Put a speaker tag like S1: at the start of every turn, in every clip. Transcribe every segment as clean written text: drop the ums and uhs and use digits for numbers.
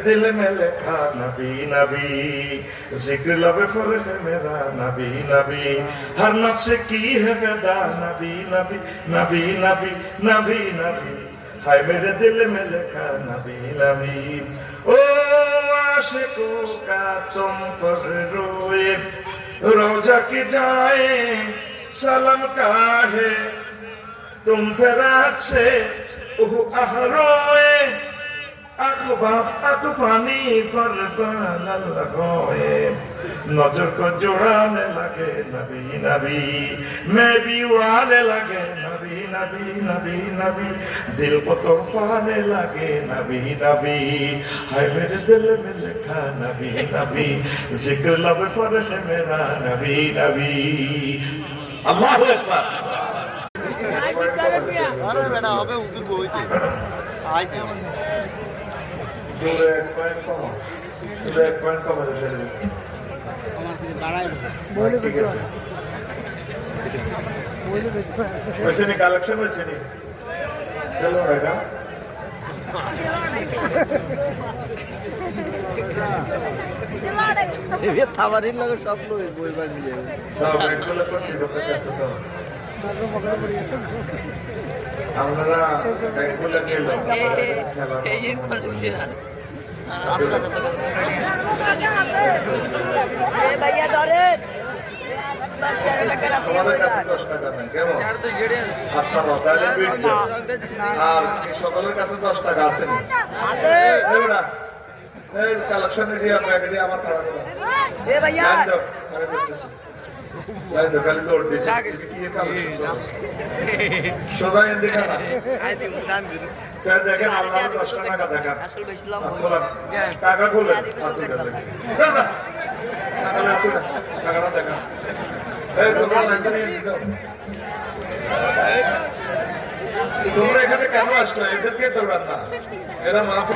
S1: दिल में लिखा नबी नबी, जिक्र लब फर्ज मेरा नबी नबी, हर नफ्स की है वदा नबी नबी नबी नबी नबी नबी, हाय मेरे दिल में लिखा नबी नबी। ओ आशिकों का तुम पर रोए, रोजा की जाए सलाम का है, तुम फिराक से रोए, अखबानी पर लगाए, नजर को जुड़ाने लगे नबी नबी, मैं भी उड़ाने लगे नबी नबी नबी नबी, दिल को तड़पाने लगे नबी नबी, हाय मेरे दिल में लिखा नबी नबी, जिक्र लब पर है मेरा नबी नबी। अल्लाहू अकबर।
S2: अरे बेटा अबे उधर कोई थी आज
S1: दूर एक पॉइंट कम है चलिए बोले वैसे नहीं कलेक्शन वैसे नहीं चलो रहेगा
S2: ये थावारीन लगे सब लोग बोल बात नहीं जाए
S1: तो बिल्कुल अपन ठीक है कैसे तो আমরা ব্যাংকগুলো গেল
S3: এই কন্ডিশন এ ভাইয়া ধরে 10 টাকা আছে
S1: আমাদের কাছে 10 টাকা নাই কেমন চার তো জেডে আচ্ছা তাহলে বিট আর সকলের কাছে 10 টাকা আছে না
S3: আছে
S1: এবারে এই কালেকশন এরিয়া ব্যাগডি আমার তাড়া
S3: এ ভাইয়া
S1: আমি বলতেছি লাইন দোকানে তো উঠেছে কি এটা সোজা এন্ড দেখা আই দিন দান দিন স্যার দেখেন আমরা 10 টাকা দেখা
S3: আসল বেশলাম
S1: টাকা খুলে টাকাটা দেখা এই দোকান লাইন দিয়ে দাও তোমরা এখানে কেন আসছো এদেরকে দৌড়ান না এরা মাফ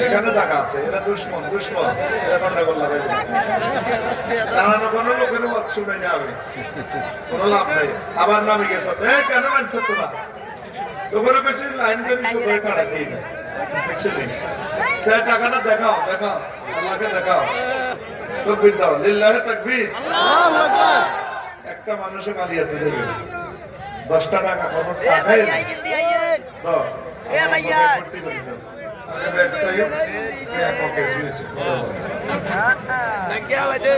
S1: এখানে টাকা আছে এরা দুশ্মন এরা গন্ডগোল লাগাই নানা কোনো লোকের মত শুনে যাবে কোনো লাভ নেই আবার নামে গেছে কেন মানছো তোরা তোমরা বেশি লাইন ধরে শুধু কাটা দিই না দেখছিলি স্যার টাকাটা দেখাও আল্লাহকে দেখাও তাকবীর দাও লিল্লাহি তাকবীর আল্লাহু আকবার একটা মানুষও কালিয়াতে যাবে 10 টাকা কত টাকা
S3: এ ভাইয়া জলদি আইয়ে এ ভাইয়া
S1: अरे बैठ सही क्या पॉकेट में से
S3: क्या वजह